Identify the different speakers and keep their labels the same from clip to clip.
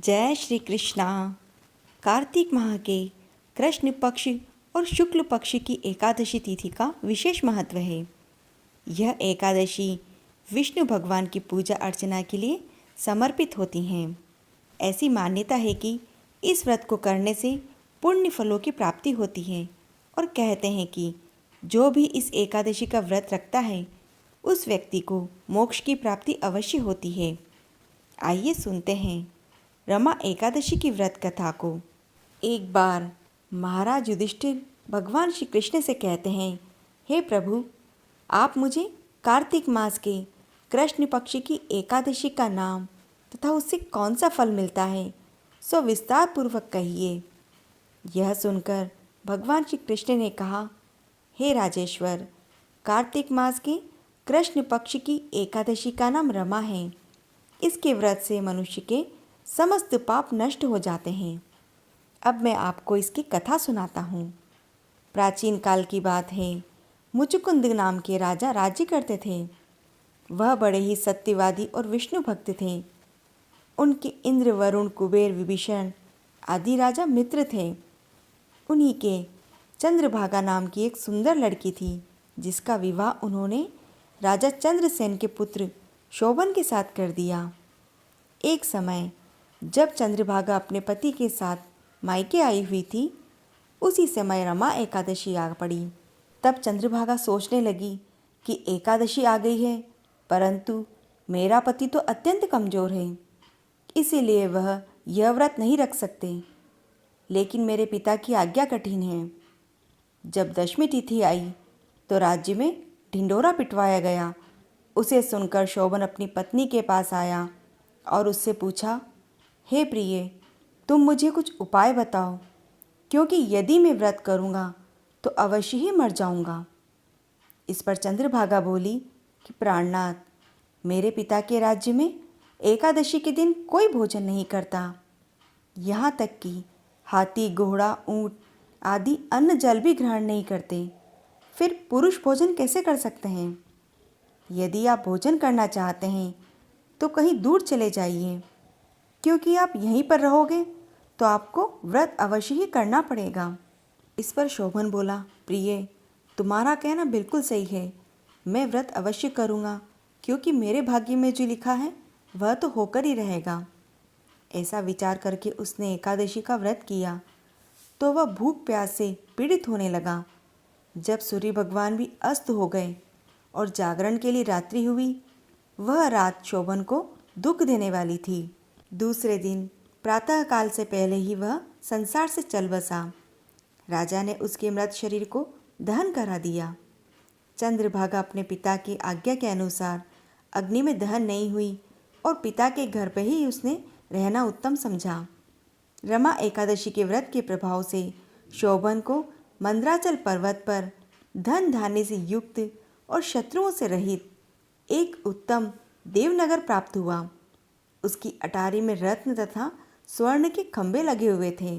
Speaker 1: जय श्री कृष्णा। कार्तिक माह के कृष्ण पक्ष और शुक्ल पक्ष की एकादशी तिथि का विशेष महत्व है। यह एकादशी विष्णु भगवान की पूजा अर्चना के लिए समर्पित होती हैं। ऐसी मान्यता है कि इस व्रत को करने से पुण्य फलों की प्राप्ति होती है और कहते हैं कि जो भी इस एकादशी का व्रत रखता है उस व्यक्ति को मोक्ष की प्राप्ति अवश्य होती है। आइए सुनते हैं रमा एकादशी की व्रत कथा को। एक बार महाराज युधिष्ठिर भगवान श्री कृष्ण से कहते हैं, हे प्रभु, आप मुझे कार्तिक मास के कृष्ण पक्ष की एकादशी का नाम तथा उससे कौन सा फल मिलता है सो विस्तार पूर्वक कहिए। यह सुनकर भगवान श्री कृष्ण ने कहा, हे राजेश्वर, कार्तिक मास के कृष्ण पक्ष की एकादशी का नाम रमा है। इसके व्रत से मनुष्य के समस्त पाप नष्ट हो जाते हैं। अब मैं आपको इसकी कथा सुनाता हूँ। प्राचीन काल की बात है। मुचुकुंद नाम के राजा राज्य करते थे। वह बड़े ही सत्यवादी और विष्णु भक्त थे। उनके इंद्र, वरुण, कुबेर, विभीषण आदि राजा मित्र थे। उन्हीं के चंद्रभागा नाम की एक सुंदर लड़की थी, जिसका विवाह उन्होंने राजा चंद्रसेन के पुत्र शोभन के साथ कर दिया। एक समय जब चंद्रभागा अपने पति के साथ मायके आई हुई थी, उसी समय रमा एकादशी आ पड़ी। तब चंद्रभागा सोचने लगी कि एकादशी आ गई है, परंतु मेरा पति तो अत्यंत कमज़ोर है, इसीलिए वह यह व्रत नहीं रख सकते। लेकिन मेरे पिता की आज्ञा कठिन है। जब दशमी तिथि आई तो राज्य में ढिंढोरा पिटवाया गया। उसे सुनकर शोभन अपनी पत्नी के पास आया और उससे पूछा, हे प्रिय, तुम मुझे कुछ उपाय बताओ, क्योंकि यदि मैं व्रत करूँगा तो अवश्य ही मर जाऊँगा। इस पर चंद्रभागा बोली कि प्राणनाथ, मेरे पिता के राज्य में एकादशी के दिन कोई भोजन नहीं करता। यहाँ तक कि हाथी, घोड़ा, ऊँट आदि अन्न जल भी ग्रहण नहीं करते। फिर पुरुष भोजन कैसे कर सकते हैं? यदि आप भोजन करना चाहते हैं तो कहीं दूर चले जाइए, क्योंकि आप यहीं पर रहोगे तो आपको व्रत अवश्य ही करना पड़ेगा। इस पर शोभन बोला, प्रिय, तुम्हारा कहना बिल्कुल सही है। मैं व्रत अवश्य करूँगा, क्योंकि मेरे भाग्य में जो लिखा है वह तो होकर ही रहेगा। ऐसा विचार करके उसने एकादशी का व्रत किया तो वह भूख प्यास से पीड़ित होने लगा। जब सूर्य भगवान भी अस्त हो गए और जागरण के लिए रात्रि हुई, वह रात शोभन को दुख देने वाली थी। दूसरे दिन प्रातःकाल से पहले ही वह संसार से चल बसा। राजा ने उसके मृत शरीर को दहन करा दिया। चंद्रभागा अपने पिता की आज्ञा के अनुसार अग्नि में दहन नहीं हुई और पिता के घर पर ही उसने रहना उत्तम समझा। रमा एकादशी के व्रत के प्रभाव से शोभन को मंदराचल पर्वत पर धन धान्य से युक्त और शत्रुओं से रहित एक उत्तम देवनगर प्राप्त हुआ। उसकी अटारी में रत्न तथा स्वर्ण के खंभे लगे हुए थे।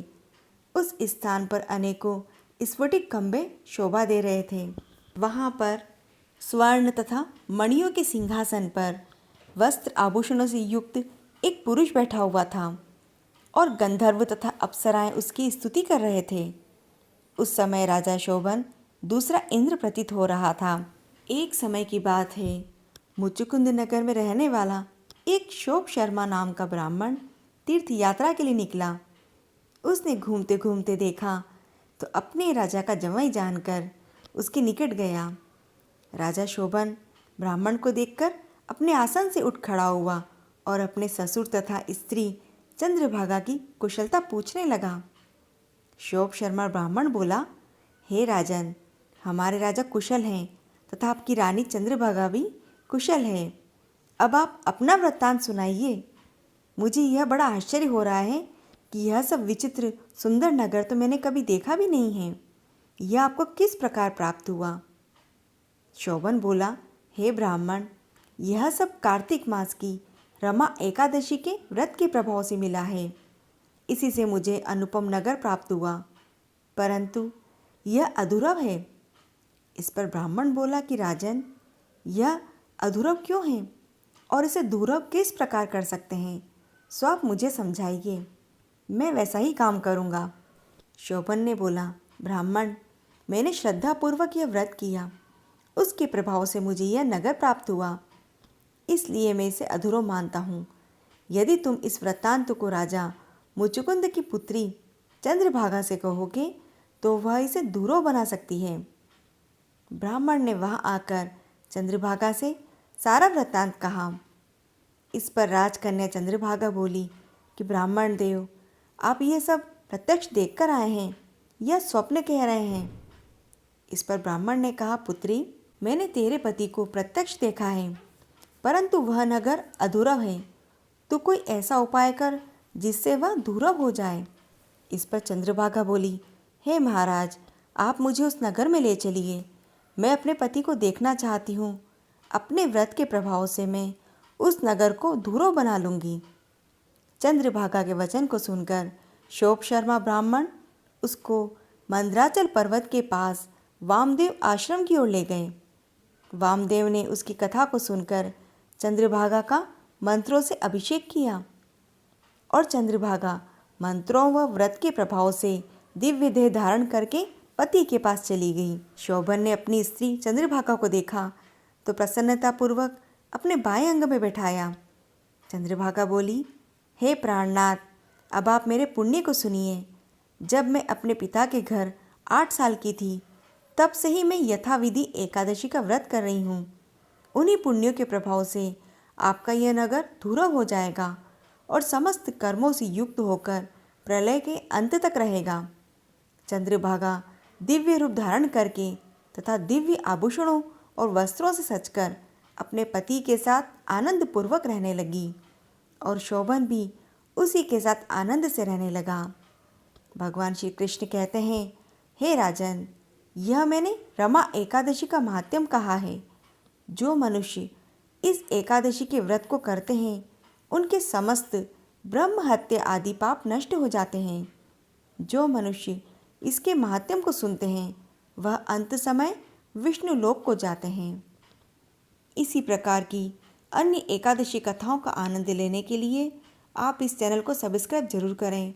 Speaker 1: उस स्थान पर अनेकों स्फटिक खंभे शोभा दे रहे थे। वहाँ पर स्वर्ण तथा मणियों के सिंहासन पर वस्त्र आभूषणों से युक्त एक पुरुष बैठा हुआ था और गंधर्व तथा अप्सराएं उसकी स्तुति कर रहे थे। उस समय राजा शोभन दूसरा इंद्र प्रतीत हो रहा था। एक समय की बात है, मुचुकुंद नगर में रहने वाला एक शोभ शर्मा नाम का ब्राह्मण तीर्थ यात्रा के लिए निकला। उसने घूमते घूमते देखा तो अपने राजा का जमाई जानकर उसके निकट गया। राजा शोभन ब्राह्मण को देखकर अपने आसन से उठ खड़ा हुआ और अपने ससुर तथा स्त्री चंद्रभागा की कुशलता पूछने लगा। शोभ शर्मा ब्राह्मण बोला, हे राजन, हमारे राजा कुशल हैं तथा आपकी रानी चंद्रभागा भी कुशल है। अब आप अपना वृत्तांत सुनाइए। मुझे यह बड़ा आश्चर्य हो रहा है कि यह सब विचित्र सुंदर नगर तो मैंने कभी देखा भी नहीं है। यह आपको किस प्रकार प्राप्त हुआ? शोभन बोला, हे ब्राह्मण, यह सब कार्तिक मास की रमा एकादशी के व्रत के प्रभाव से मिला है। इसी से मुझे अनुपम नगर प्राप्त हुआ, परंतु यह अधूरव है। इस पर ब्राह्मण बोला कि राजन, यह अधूरव क्यों है और इसे धूरव किस प्रकार कर सकते हैं? सो आप मुझे समझाइए, मैं वैसा ही काम करूँगा। शोभन ने बोला, ब्राह्मण, मैंने श्रद्धापूर्वक यह व्रत किया, उसके प्रभाव से मुझे यह नगर प्राप्त हुआ, इसलिए मैं इसे अधूरा मानता हूँ। यदि तुम इस वृत्तांत को राजा मुचुकुंद की पुत्री चंद्रभागा से कहोगे तो वह इसे दूरो बना सकती है। ब्राह्मण ने वहां आकर चंद्रभागा से सारा वृत्तांत कहा। इस पर राजकन्या चंद्रभागा बोली कि ब्राह्मण देव, आप ये सब प्रत्यक्ष देखकर आए हैं या स्वप्न कह रहे हैं? इस पर ब्राह्मण ने कहा, पुत्री, मैंने तेरे पति को प्रत्यक्ष देखा है, परंतु वह नगर अधूरा है। तू कोई ऐसा उपाय कर जिससे वह दूरव हो जाए। इस पर चंद्रभागा बोली, हे महाराज, आप मुझे उस नगर में ले चलिए, मैं अपने पति को देखना चाहती हूँ। अपने व्रत के प्रभाव से मैं उस नगर को दूरव बना लूँगी। चंद्रभागा के वचन को सुनकर शोभ शर्मा ब्राह्मण उसको मंदराचल पर्वत के पास वामदेव आश्रम की ओर ले गए। वामदेव ने उसकी कथा को सुनकर चंद्रभागा का मंत्रों से अभिषेक किया और चंद्रभागा मंत्रों व व्रत के प्रभाव से दिव्य देह धारण करके पति के पास चली गई। शोभन ने अपनी स्त्री चंद्रभागा को देखा तो प्रसन्नतापूर्वक अपने बाएं अंग में बैठाया। चंद्रभागा बोली, हे प्राणनाथ, अब आप मेरे पुण्य को सुनिए। जब मैं अपने पिता के घर 8 साल की थी, तब से ही मैं यथाविधि एकादशी का व्रत कर रही हूँ। उन्हीं पुण्यों के प्रभाव से आपका यह नगर दूरव हो जाएगा और समस्त कर्मों से युक्त होकर प्रलय के अंत तक रहेगा। चंद्रभागा दिव्य रूप धारण करके तथा दिव्य आभूषणों और वस्त्रों से सजकर अपने पति के साथ आनंद पूर्वक रहने लगी और शोभन भी उसी के साथ आनंद से रहने लगा। भगवान श्री कृष्ण कहते हैं, हे राजन, यह मैंने रमा एकादशी का महात्म्य कहा है। जो मनुष्य इस एकादशी के व्रत को करते हैं, उनके समस्त ब्रह्म हत्या आदि पाप नष्ट हो जाते हैं। जो मनुष्य इसके महात्म्य को सुनते हैं, वह अंत समय विष्णु लोक को जाते हैं। इसी प्रकार की अन्य एकादशी कथाओं का आनंद लेने के लिए आप इस चैनल को सब्सक्राइब जरूर करें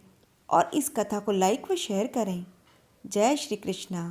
Speaker 1: और इस कथा को लाइक व शेयर करें। जय श्री कृष्णा।